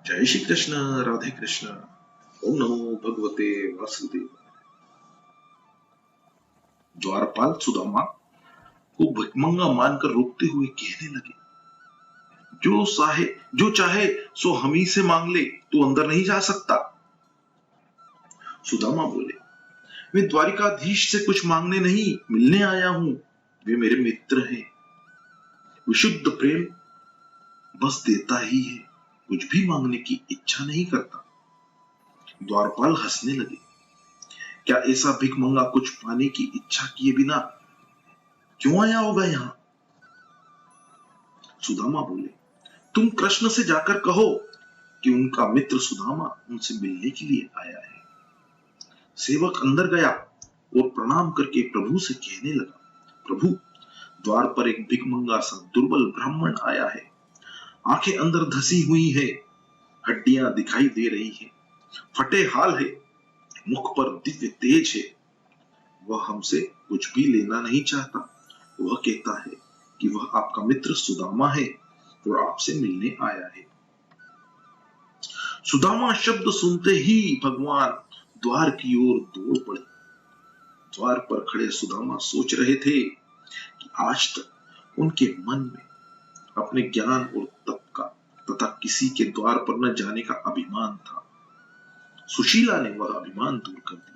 जय श्री कृष्ण। राधे कृष्ण। ओम नमो भगवते वासुदेव। द्वारपाल सुदामा को भिकमंगा मानकर रोकते हुए कहने लगे, जो चाहे सो हम ही से मांग ले, तू अंदर नहीं जा सकता। सुदामा बोले, मैं द्वारिकाधीश से कुछ मांगने नहीं, मिलने आया हूं। वे मेरे मित्र हैं। विशुद्ध प्रेम बस देता ही है, कुछ भी मांगने की इच्छा नहीं करता। द्वारपाल हंसने लगे, क्या ऐसा भिकमंगा कुछ पाने की इच्छा किए बिना क्यों आया होगा यहां? सुदामा बोले, तुम कृष्ण से जाकर कहो कि उनका मित्र सुदामा उनसे मिलने के लिए आया है। सेवक अंदर गया और प्रणाम करके प्रभु से कहने लगा, प्रभु, द्वार पर एक भिकमंगा सा दुर्बल ब्राह्मण आया है। आंखें अंदर धसी हुई है, हड्डियां दिखाई दे रही है, फटे हाल है, मुख पर दिव्य तेज है। वह हमसे कुछ भी लेना नहीं चाहता। वह कहता है कि वह आपका मित्र सुदामा है और आपसे मिलने आया है। सुदामा शब्द सुनते ही भगवान द्वार की ओर दौड़ पड़े। द्वार पर खड़े सुदामा सोच रहे थे कि आज तक उनके मन में अपने ज्ञान और तप का तथा किसी के द्वार पर न जाने का अभिमान था। सुशीला ने वह अभिमान दूर कर दिया।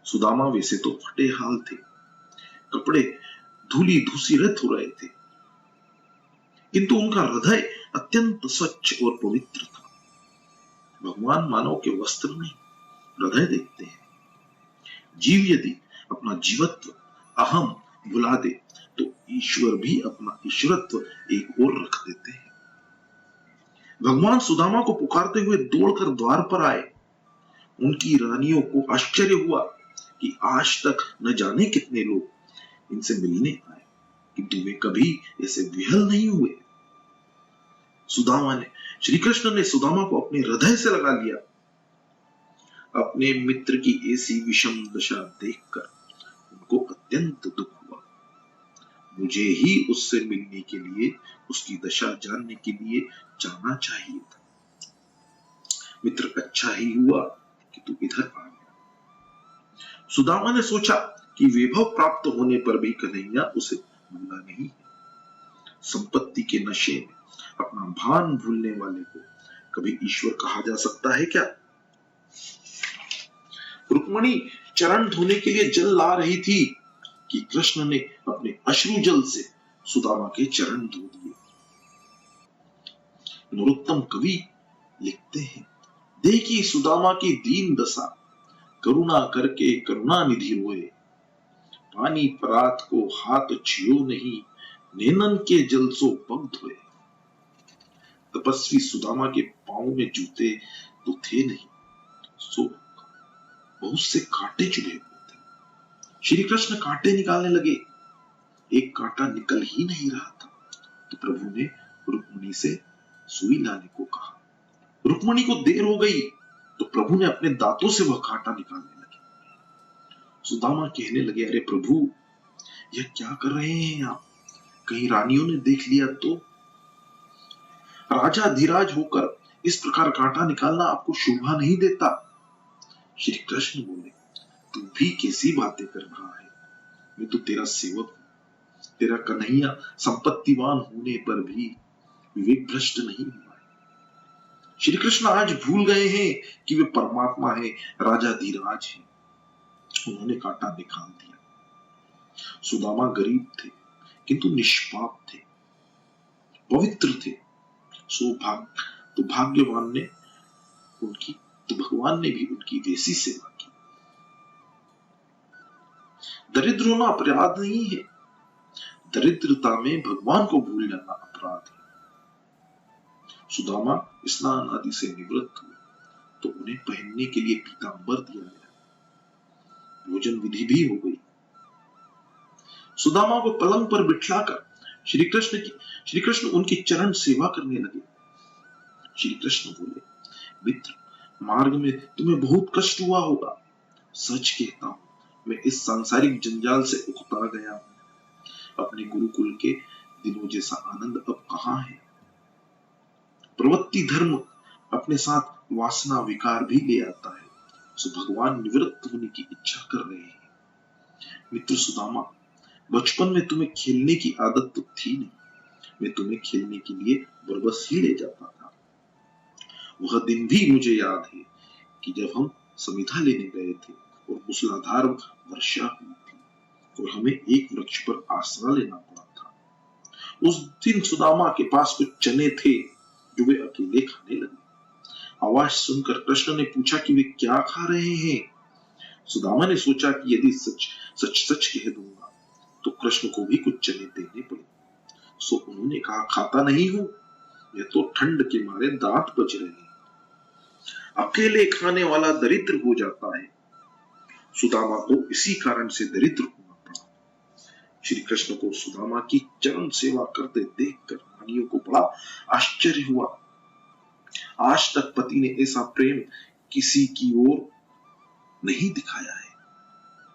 सुदामा वैसे तो फटे हाल थे, कपड़े धूली धूसिरत हो रहे थे, किंतु उनका हृदय अत्यंत स्वच्छ और पवित्र था। भगवान मानव के वस्त्र नहीं, हृदय देखते हैं। जीव यदि अपना जीवत्व अहम भुला दे तो ईश्वर भी अपना ईश्वरत्व एक ओर रख देते हैं। भगवान सुदामा को पुकारते हुए दौड़कर द्वार पर आए। उनकी रानियों को आश्चर्य हुआ कि आज तक न जाने कितने लोग इनसे मिलने आए, किंतु वे कभी ऐसे विहल नहीं हुए। श्री कृष्ण ने सुदामा को अपने हृदय से लगा लिया। अपने मित्र की ऐसी विषम दशा देखकर उनको अत्यंत दुख हुआ। मुझे ही उससे मिलने के लिए, उसकी दशा जानने के लिए जाना चाहिए था। मित्र, अच्छा ही हुआ कि तू इधर आ गया। सुदामा ने सोचा कि वैभव प्राप्त होने पर भी कन्हैया उसे भूला नहीं। संपत्ति के नशे में अपना भान भूलने वाले को कभी ईश्वर कहा जा सकता है क्या? रुक्मणी चरण धोने के लिए जल ला रही थी कि कृष्ण ने अपने अश्रु जल से सुदामा के चरण धो दिए। नरोत्तम कवि लिखते हैं, देखी सुदामा की दीन दशा, करुणा करके करुणा निधि रोए। पानी परात को हाथ छियो नहीं, नैनन के जल सो पग धोए। तपस्वी सुदामा के पांव में जूते तो थे नहीं, सो बहुत से कांटे चुभे हुए थे। श्री कृष्ण कांटे निकालने लगे। एक कांटा निकल ही नहीं रहा था तो प्रभु ने रुक्मणी से सुई लाने को कहा। रुक्मणी को देर हो गई तो प्रभु ने अपने दांतों से वह कांटा निकालने लगे। सुदामा कहने लगे, अरे प्रभु, यह क्या कर रहे हैं आप? कहीं रानियों ने देख लिया तो? राजा धीराज होकर इस प्रकार कांटा निकालना आपको शोभा नहीं देता। श्री कृष्ण बोले, तू भी कैसी बातें कर रहा है? मैं तो तेरा सेवक हूं। तेरा कन्हैया संपत्तिवान होने पर भी विवेक भ्रष्ट नहीं हुआ है। श्री कृष्ण आज भूल गए हैं कि वे परमात्मा है, राजा धीराज है। उन्होंने कांटा निकाल दिया। सुदामा गरीब थे किंतु निष्पाप थे, पवित्र थे। तो भाग्यवान ने उनकी, तो भगवान ने भी उनकी वैसी सेवा की। दरिद्र होना अपराध नहीं है, दरिद्रता में भगवान को भूल जाना अपराध है। सुदामा स्नान आदि से निवृत्त हुए तो उन्हें पहनने के लिए पीतांबर दिया गया। भोजन विधि भी हो गई। सुदामा को पलंग पर बिठाकर श्री कृष्ण उनकी चरण सेवा करने लगे। श्री कृष्ण बोले, मित्र, मार्ग में तुम्हें बहुत कष्ट हुआ होगा। सच कहता हूं, मैं इस सांसारिक जंजाल से उकता गया हूं। अपने गुरुकुल के दिनों जैसा आनंद अब कहां है? प्रवृत्ति धर्म अपने साथ वासना विकार भी ले आता है। सो भगवान निवृत्त होने की इच्छा कर रहे हैं। मित्र सुदामा, बचपन में तुम्हें खेलने की आदत तो थी नहीं, मैं तुम्हें खेलने के लिए बरबस ही ले जाता था। वह दिन भी मुझे याद है कि जब हम समिधा लेने गए थे और मूसलाधार वर्षा हुई थी और हमें एक वृक्ष पर आसरा लेना पड़ा था। उस दिन सुदामा के पास कुछ चने थे जो वे अकेले खाने लगे। आवाज सुनकर कृष्ण ने पूछा कि वे क्या खा रहे हैं। सुदामा ने सोचा कि यदि सच सच सच कह दूंगा तो कृष्ण को भी कुछ चने देने पड़े। सो उन्होंने कहा, खाता नहीं हूं, यह तो ठंड के मारे दांत बज रहे हैं। अकेले खाने वाला दरिद्र हो जाता है। सुदामा को इसी कारण से दरिद्र होना पड़ा। श्री कृष्ण को सुदामा की चरण सेवा करते देखकर रानियों को बड़ा आश्चर्य हुआ। आज तक पति ने ऐसा प्रेम किसी की ओर नहीं दिखाया है।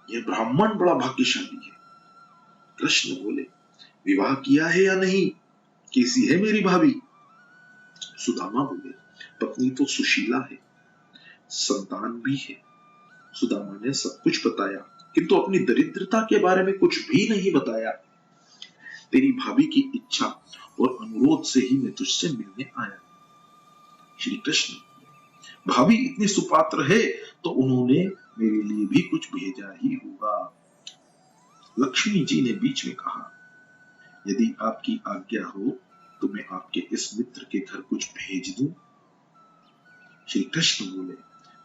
यह ब्राह्मण बड़ा भाग्यशाली है। कृष्ण बोले, विवाह किया है या नहीं? कैसी है मेरी भाभी? सुदामा बोले, पत्नी तो सुशीला है, संतान भी है। सुदामा ने सब कुछ बताया, किंतु अपनी दरिद्रता के बारे में कुछ भी नहीं बताया। तेरी भाभी की इच्छा और अनुरोध से ही मैं तुझसे मिलने आया। श्री कृष्ण, भाभी इतनी सुपात्र है तो उन्होंने मेरे लिए भी कुछ भेजा ही होगा। लक्ष्मी जी ने बीच में कहा, यदि आपकी आज्ञा हो तो मैं आपके इस मित्र के घर कुछ भेज दूं। श्री कृष्ण बोले,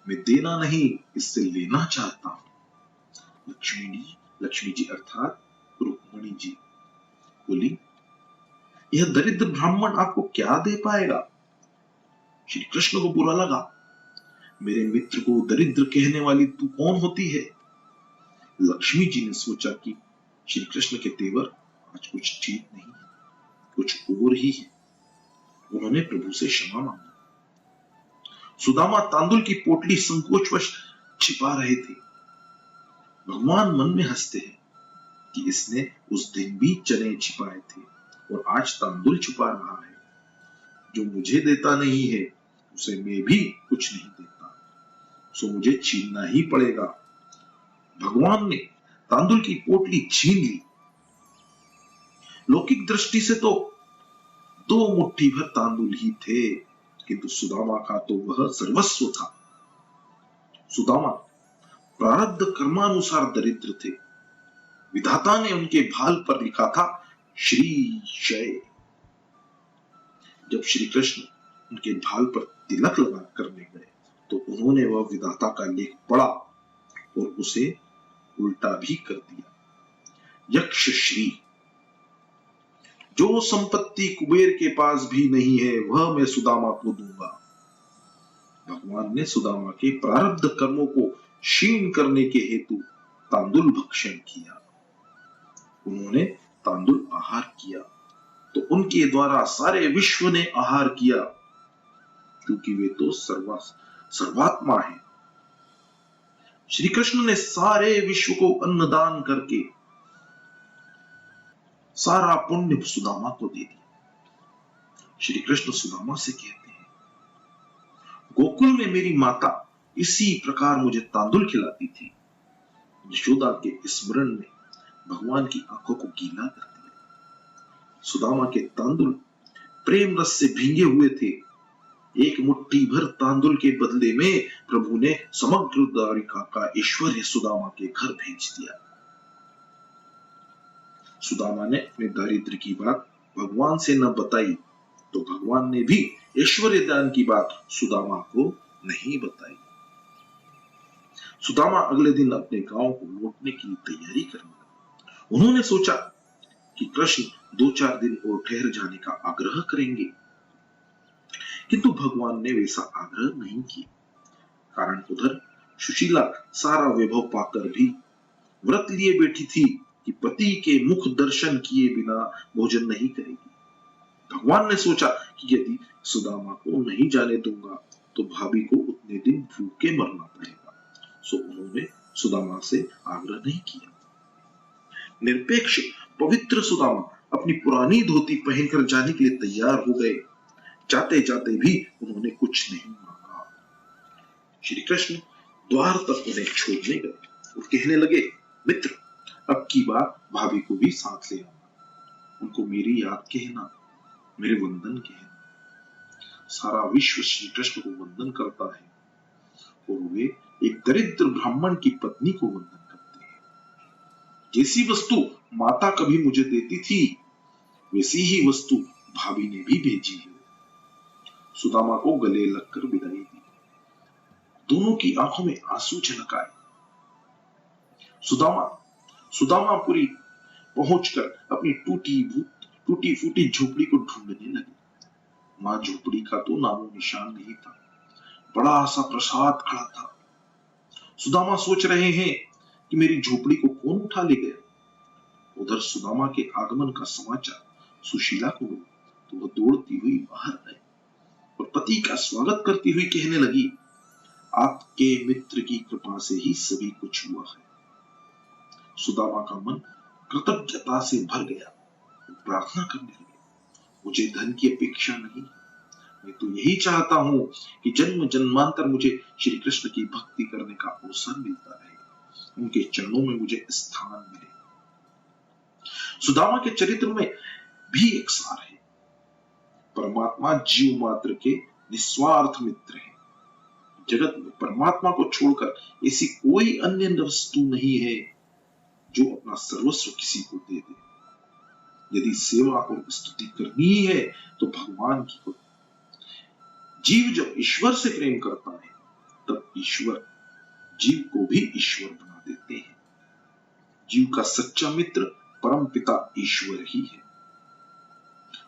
मैं देना नहीं, इससे लेना चाहता हूं। लक्ष्मी जी अर्थात रुक्मणी जी बोली, यह दरिद्र ब्राह्मण आपको क्या दे पाएगा? श्री कृष्ण को बुरा लगा। मेरे मित्र को दरिद्र कहने वाली तू कौन होती है? लक्ष्मी जी ने सोचा कि श्री कृष्ण के तेवर आज कुछ ठीक नहीं है, कुछ और ही है। उन्होंने प्रभु से क्षमा मांगी। सुदामा तांदुल की पोटली संकोचवश छिपा रहे थे। भगवान मन में हंसते हैं कि इसने उस दिन भी चने छिपाए थे और आज तांदुल छुपा रहा है। जो मुझे देता नहीं है उसे मैं भी कुछ नहीं देता, सो मुझे छीनना ही पड़ेगा। भगवान ने तांदुल की पोटली छीन ली। लौकिक दृष्टि से तो 2 मुट्ठी भर तांदुल ही थे, किंतु सुदामा का तो वह सर्वस्व था। सुदामा प्रारब्ध कर्मानुसार दरिद्र थे। विधाता ने उनके भाल पर लिखा था श्री जय। जब श्री कृष्ण उनके भाल पर तिलक लगा करने गए तो उन्होंने वह विधाता का लेख पढ़ा और उसे उल्टा भी कर दिया। यक्ष श्री, जो संपत्ति कुबेर के पास भी नहीं है वह मैं सुदामा को दूंगा। भगवान ने सुदामा के प्रारब्ध कर्मों को क्षीण करने के हेतु तांदुल भक्षण किया। उन्होंने तांदुल आहार किया तो उनके द्वारा सारे विश्व ने आहार किया, क्योंकि वे तो सर्वात्मा है। श्री कृष्ण ने सारे विश्व को अन्नदान करके सारा पुण्य सुदामा को दे दिया। श्री कृष्ण सुदामा से कहते हैं, गोकुल में मेरी माता इसी प्रकार मुझे तांदुल खिलाती थी। यशोदा के स्मरण ने भगवान की आंखों को गीला कर दिया। सुदामा के तांदुल प्रेम रस से भींगे हुए थे। एक मुट्ठी भर तांदुल के बदले में प्रभु ने समग्र द्वारिका का ऐश्वर्य सुदामा के घर भेज दिया। सुदामा ने अपने दारिद्र्य की बात भगवान से न बताई तो भगवान ने भी ऐश्वर्य दान की बात सुदामा को नहीं बताई। सुदामा अगले दिन अपने गांव को लौटने की तैयारी करने लगे। उन्होंने सोचा कि कृष्ण 2-4 दिन और ठहर जाने का आग्रह करेंगे, किंतु भगवान ने वैसा आग्रह नहीं किया। कारण उधर सुशीला सारा वैभव पाकर भी व्रत लिए बैठी थी कि पति के मुख दर्शन किए बिना भोजन नहीं करेगी। भगवान ने सोचा कि यदि सुदामा को नहीं जाने दूंगा तो भाभी को उतने दिन भूखे मरना पड़ेगा, सो उन्होंने सुदामा से आग्रह नहीं किया। निरपेक्ष पवित्र सुदामा अपनी पुरानी धोती पहनकर जाने के लिए तैयार हो गए। जाते जाते भी उन्होंने कुछ नहीं मांगा। श्री कृष्ण द्वार तक उन्हें छोड़ने गए और कहने लगे, मित्र, अब की बार भाभी को भी साथ ले आना, उनको मेरी याद कहना, मेरे वंदन कहना। सारा विश्व श्री कृष्ण को वंदन करता है और वे एक दरिद्र ब्राह्मण की पत्नी को वंदन करते हैं। जैसी वस्तु माता कभी मुझे देती थी, वैसी ही वस्तु भाभी ने भी भेजी है। सुदामा को गले लगकर विदाई दी। दोनों की आंखों में आंसू झलक आए। सुदामापुरी पहुंचकर अपनी टूटी फूटी झोपड़ी को ढूंढने लगे। मां झोपड़ी का तो नामो निशान नहीं था। बड़ा सा प्रसाद खड़ा था। सुदामा सोच रहे हैं कि मेरी झोपड़ी को कौन उठा ले गया। उधर सुदामा के आगमन का समाचार सुशीला को मिला तो वह दौड़ती हुई बाहर आई और पति का स्वागत करती हुई कहने लगी, आपके मित्र की कृपा से ही सभी कुछ हुआ है। सुदामा का मन कृतज्ञता से भर गया। प्रार्थना करने लगे, मुझे धन की अपेक्षा नहीं, मैं तो यही चाहता हूं कि जन्म जन्मांतर मुझे श्री कृष्ण की भक्ति करने का अवसर मिलता रहे, उनके चरणों में मुझे स्थान मिले। सुदामा के चरित्र में भी एक सार है। परमात्मा जीव मात्र के निस्वार्थ मित्र है। जगत में परमात्मा को छोड़कर ऐसी कोई अन्य वस्तु नहीं है जो अपना सर्वस्व किसी को दे दे। यदि सेवा और स्तुति करनी है तो भगवान की करो। जीव जब ईश्वर से प्रेम करता है तब ईश्वर जीव को भी ईश्वर बना देते हैं। जीव का सच्चा मित्र परम पिता ईश्वर ही है।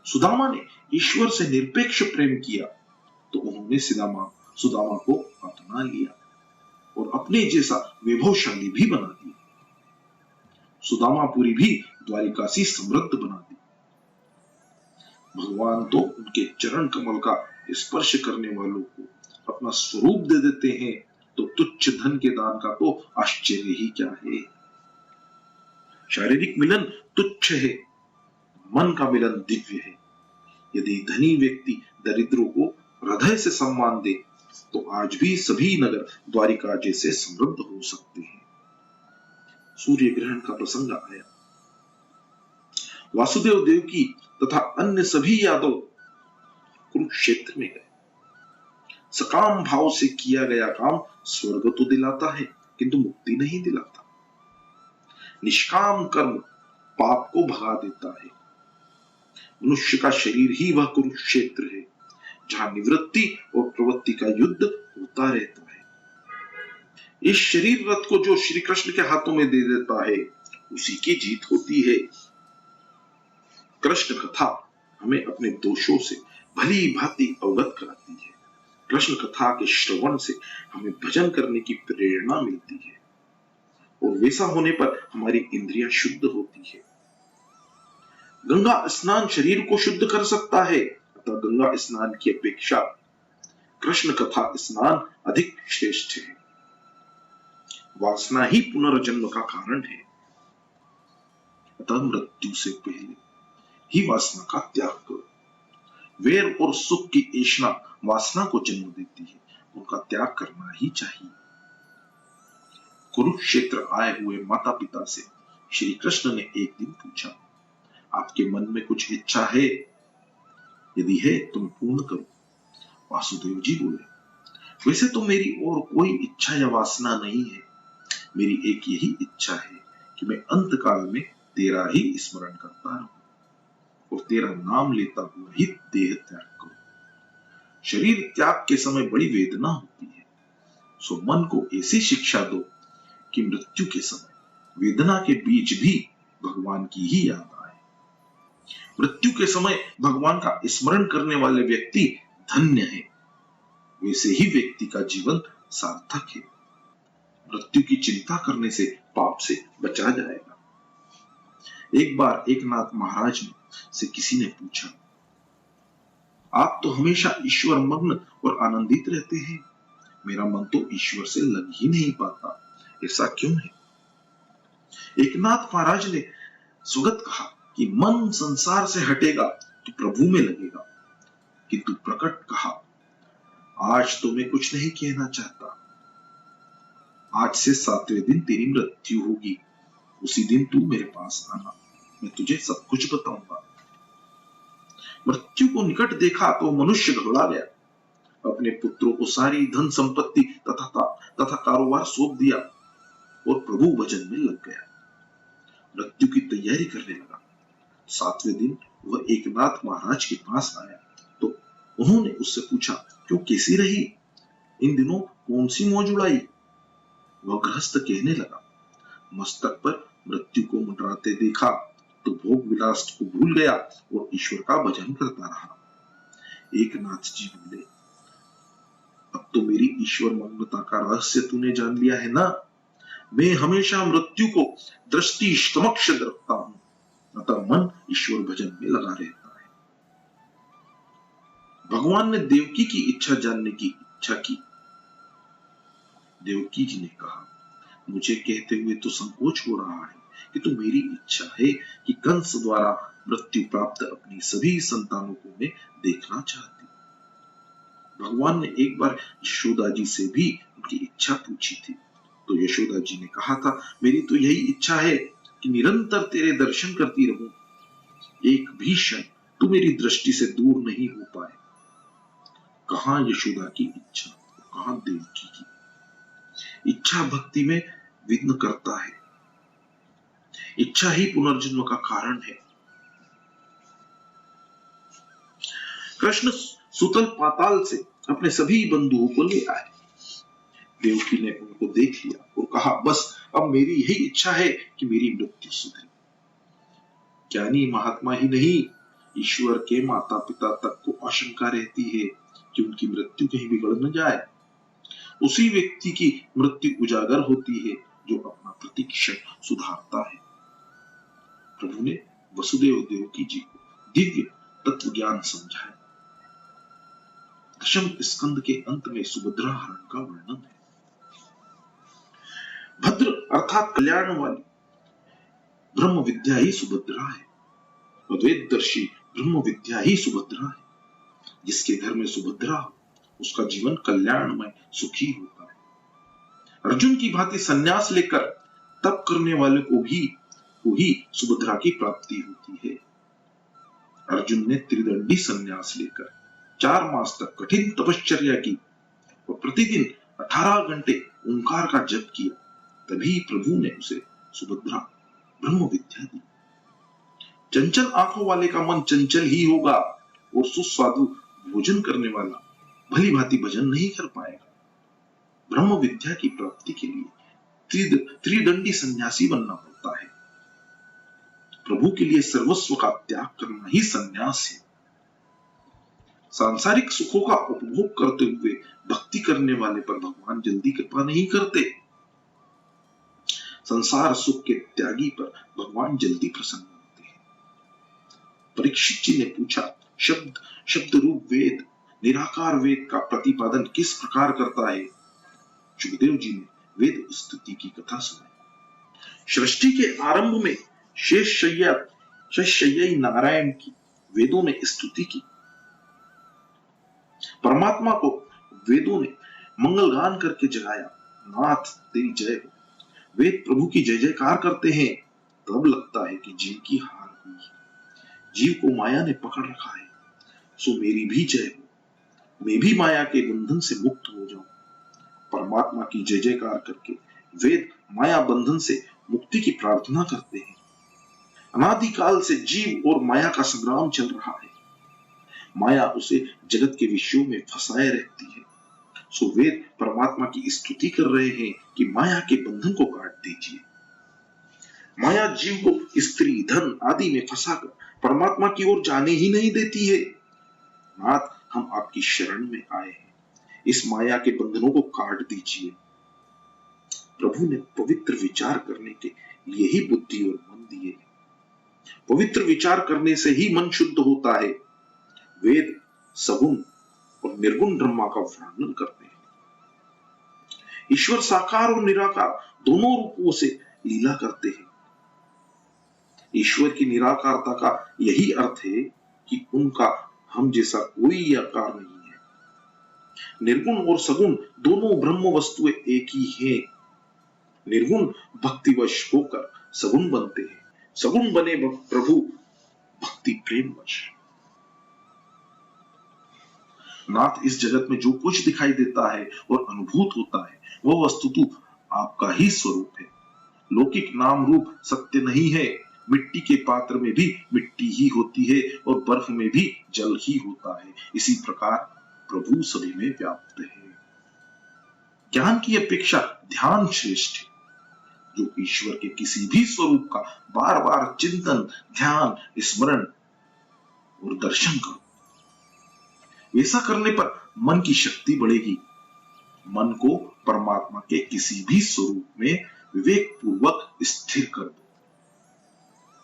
सुदामा ने ईश्वर से निरपेक्ष प्रेम किया तो उन्होंने सुदामा को अपना लिया और अपने जैसा वैभवशाली भी बना दिया। सुदामापुरी भी द्वारिका सी समृद्ध बना दी। भगवान तो उनके चरण कमल का स्पर्श करने वालों को अपना स्वरूप दे देते हैं, तो तुच्छ धन के दान का तो आश्चर्य ही क्या है। शारीरिक मिलन तुच्छ है, मन का मिलन दिव्य है। यदि धनी व्यक्ति दरिद्रों को हृदय से सम्मान दे तो आज भी सभी नगर द्वारिका जैसे समृद्ध हो सकते हैं। सूर्य ग्रहण का प्रसंग आया। वासुदेव देवकी तथा अन्य सभी यादव कुरुक्षेत्र में गए। सकाम भाव से किया गया काम स्वर्ग तो दिलाता है किंतु मुक्ति नहीं दिलाता। निष्काम कर्म पाप को भगा देता है। मनुष्य का शरीर ही वह कुरुक्षेत्र है जहां निवृत्ति और प्रवृत्ति का युद्ध होता रहता है। इस शरीर रथ को जो श्री कृष्ण के हाथों में दे देता है उसी की जीत होती है। कृष्ण कथा हमें अपने दोषों से भली भांति अवगत कराती है। कृष्ण कथा के श्रवण से हमें भजन करने की प्रेरणा मिलती है और वैसा होने पर हमारी इंद्रियां शुद्ध होती है। गंगा स्नान शरीर को शुद्ध कर सकता है, अतः गंगा स्नान की अपेक्षा कृष्ण कथा स्नान अधिक श्रेष्ठ है। वासना ही पुनर्जन्म का कारण है, अतः मृत्यु से पहले ही वासना का त्याग करो। वैर और सुख की ऐषणा वासना को जन्म देती है, उनका त्याग करना ही चाहिए। कुरुक्षेत्र आए हुए माता पिता से श्री कृष्ण ने एक दिन पूछा, आपके मन में कुछ इच्छा है? यदि है तो मैं पूर्ण करूं। वासुदेव जी बोले, वैसे तो मेरी और कोई इच्छा या वासना नहीं है। मेरी एक यही इच्छा है कि मैं अंत काल में तेरा ही स्मरण करता रहूं और तेरा नाम लेता हुआ ही देह त्याग करूं। शरीर त्याग के समय बड़ी वेदना होती है, सो मन को ऐसी शिक्षा दो कि मृत्यु के समय वेदना के बीच भी भगवान की ही याद आए। मृत्यु के समय भगवान का स्मरण करने वाले व्यक्ति धन्य है। वैसे ही व्यक्ति का जीवन सार्थक है। मृत्यु की चिंता करने से पाप से बचा जाएगा। एक बार एकनाथ महाराज से किसी ने पूछा, आप तो हमेशा ईश्वर मग्न और आनंदित रहते हैं, मेरा मन तो ईश्वर से लग ही नहीं पाता, ऐसा क्यों है? एकनाथ महाराज ने स्वगत कहा कि मन संसार से हटेगा तो प्रभु में लगेगा, किंतु प्रकट कहा, आज तो मैं कुछ नहीं कहना चाहता। आज से 7वें दिन तेरी मृत्यु होगी। उसी दिन तू मेरे पास आना, मैं तुझे सब कुछ बताऊंगा। मृत्यु को निकट देखा तो मनुष्य घबरा गया। अपने पुत्रों को सारी धन संपत्ति तथा कारोबार सौंप दिया और प्रभु भजन में लग गया। मृत्यु की तैयारी करने लगा। 7वें दिन वह एकनाथ महाराज के पास आया तो उन्होंने उससे पूछा, क्यों, कैसी रही? इन दिनों कौन सी मौज उड़ाई? वह गृहस्थ कहने लगा, मस्तक पर मृत्यु को मंडराते देखा तो भोग विलास को भूल गया और ईश्वर का भजन करता रहा। एकनाथ जी बोले, अब तो मेरी ईश्वर मग्नता का रहस्य तूने जान लिया है ना। मैं हमेशा मृत्यु को दृष्टि समक्ष रखता हूं, अतः मन ईश्वर भजन में लगा रहता है। भगवान ने देवकी की इच्छा जानने की इच्छा की। देवकी जी ने कहा, मुझे कहते हुए तो संकोच हो रहा है कि तो मेरी इच्छा है कि कंस द्वारा मृत्यु प्राप्त अपनी सभी संतानों को मैं देखना चाहती। भगवान ने एक बार यशोदा जी से भी उनकी इच्छा पूछी थी तो यशोदा जी ने कहा था, मेरी तो यही इच्छा है कि निरंतर तेरे दर्शन करती रहूं, एक भी क्षण तू मेरी दृष्टि से दूर नहीं हो पाए। कहां यशोदा की इच्छा, कहां देवकी की इच्छा भक्ति में विघ्न करता है। इच्छा ही पुनर्जन्म का कारण है। कृष्ण सुतल पाताल से अपने सभी बंधुओं को ले आए। देवकी ने उनको देख लिया और कहा, बस अब मेरी यही इच्छा है कि मेरी मृत्यु सुधरे। ज्ञानी महात्मा ही नहीं, ईश्वर के माता पिता तक को आशंका रहती है कि उनकी मृत्यु कहीं बिगड़ न जाए। उसी व्यक्ति की मृत्यु उजागर होती है जो अपना प्रतिक्षण सुधारता है। प्रभु ने वसुदेव देवकी जी को दिव्य तत्व ज्ञान समझाया। दशम स्कंद के अंत में सुभद्रा हरण का वर्णन है। भद्र अर्थात कल्याण वाली ब्रह्म विद्या ही सुभद्रा है। अद्वैतदर्शी ब्रह्म विद्या ही सुभद्रा है। जिसके घर में सुभद्रा हो उसका जीवन कल्याणमय सुखी होता है। अर्जुन की भांति संन्यास लेकर तप करने वाले को ही सुभद्रा की प्राप्ति होती है। अर्जुन ने त्रिदंडी संन्यास लेकर 4 मास तक कठिन तपश्चर्या की और प्रतिदिन 18 घंटे ओंकार का जप किया, तभी प्रभु ने उसे सुभद्रा ब्रह्म विद्या दी। चंचल आंखों वाले का मन चंचल ही होगा और सुस्वादु भोजन करने वाला भली भांति भजन नहीं कर पाएगा। ब्रह्म विद्या की प्राप्ति के लिए त्रिदंडी सन्यासी बनना पड़ता है। प्रभु के लिए सर्वस्व का त्याग करना ही सन्यास है। सांसारिक सुखों का उपभोग करते हुए भक्ति करने वाले पर भगवान जल्दी कृपा नहीं करते। संसार सुख के त्यागी पर भगवान जल्दी प्रसन्न होते हैं। परीक्षित जी ने पूछा, शब्द रूप वेद निराकार वेद का प्रतिपादन किस प्रकार करता है? सुखदेव जी ने वेद स्तुति की कथा सुनाई। सृष्टि के आरंभ में शेषशय्याई नारायण की वेदों ने स्तुति की। परमात्मा को वेदों ने मंगलगान करके जगाया। नाथ तेरी जय हो। वेद प्रभु की जय जयकार करते हैं, तब लगता है कि जीव की हार हुई। जीव को माया ने पकड़ रखा है, सो मेरी भी जय हो, मैं भी माया के बंधन से मुक्त हो जाऊं। परमात्मा की जय जयकार करके वेद माया बंधन से मुक्ति की प्रार्थना करते हैं। अनादिकाल से जीव और माया का संग्राम चल रहा है। माया उसे जगत के विषयों में फंसाए रहती है, सो वेद परमात्मा की स्तुति कर रहे हैं कि माया के बंधन को काट दीजिए। माया जीव को स्त्री धन आदि में फंसाकर परमात्मा की ओर जाने ही नहीं देती है। नाथ, हम आपकी शरण में आए हैं, इस माया के बंधनों को काट दीजिए। प्रभु ने पवित्र विचार करने के लिए ही बुद्धि और मन दिए। पवित्र विचार करने से ही मन शुद्ध होता है। वेद सगुण और निर्गुण ब्रह्मा का वर्णन करते हैं। ईश्वर साकार और निराकार दोनों रूपों से लीला करते हैं। ईश्वर की निराकारता का यही अर्थ है कि उनका हम जैसा कोई आकार नहीं है। निर्गुण और सगुण दोनों ब्रह्म वस्तुएं एक ही हैं। निर्गुण भक्तिवश होकर सगुण बनते हैं, सगुण बने प्रभु भक्ति प्रेमवश। नाथ, इस जगत में जो कुछ दिखाई देता है और अनुभूत होता है वह वस्तुतः आपका ही स्वरूप है। लौकिक नाम रूप सत्य नहीं है। मिट्टी के पात्र में भी मिट्टी ही होती है और बर्फ में भी जल ही होता है। इसी प्रकार प्रभु सभी में व्याप्त है। ज्ञान की अपेक्षा ध्यान श्रेष्ठ है। जो ईश्वर के किसी भी स्वरूप का बार बार चिंतन, ध्यान, स्मरण और दर्शन करो, ऐसा करने पर मन की शक्ति बढ़ेगी। मन को परमात्मा के किसी भी स्वरूप में विवेक पूर्वक स्थिर कर दो।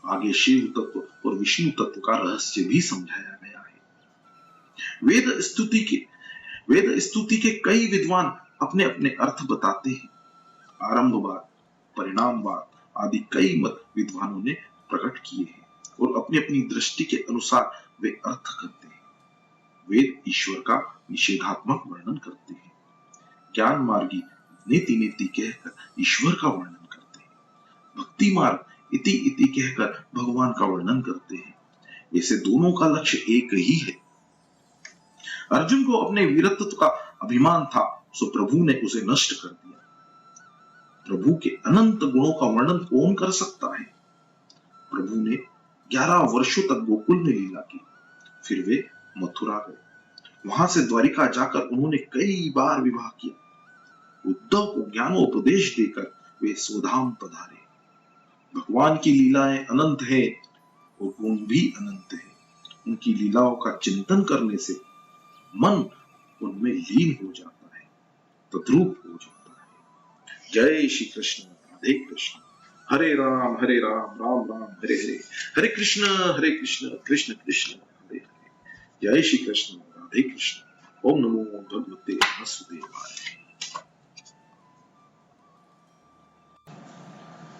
आगे शिव तत्व और विष्णु तत्व का रहस्य भी समझाया गया है। वेद स्तुति के कई विद्वान अपने अपने अर्थ बताते हैं। आरंभवाद, परिणामवाद आदि कई मत विद्वानों ने प्रकट किए हैं और अपनी अपनी दृष्टि के अनुसार वे अर्थ करते हैं। वेद ईश्वर का निषेधात्मक वर्णन करते हैं। ज्ञान मार्गी नीति नीति कहकर ईश्वर का वर्णन करते हैं। भक्ति मार्ग इति इति कहकर भगवान का वर्णन करते हैं। वैसे दोनों का लक्ष्य एक ही है। अर्जुन को अपने वीरत्व का अभिमान था, सो प्रभु ने उसे नष्ट कर दिया। प्रभु के अनंत गुणों का वर्णन कौन कर सकता है। प्रभु ने 11 वर्षों तक गोकुल में लीला की, फिर वे मथुरा गए। वहां से द्वारिका जाकर उन्होंने कई बार विवाह किया। उद्धव को ज्ञानोपदेश देकर वे स्वधाम पधारे। भगवान की लीलाएं अनंत है और गुण भी अनंत है। उनकी लीलाओं का चिंतन करने से मन उनमें लीन हो जाता है, तद्रूप हो जाता है। जय श्री कृष्ण, राधे कृष्ण, हरे राम राम राम हरे हरे, हरे कृष्ण कृष्ण कृष्ण हरे हरे। जय श्री कृष्ण, राधे कृष्ण। ओम नमो भगवते वासुदेवाय।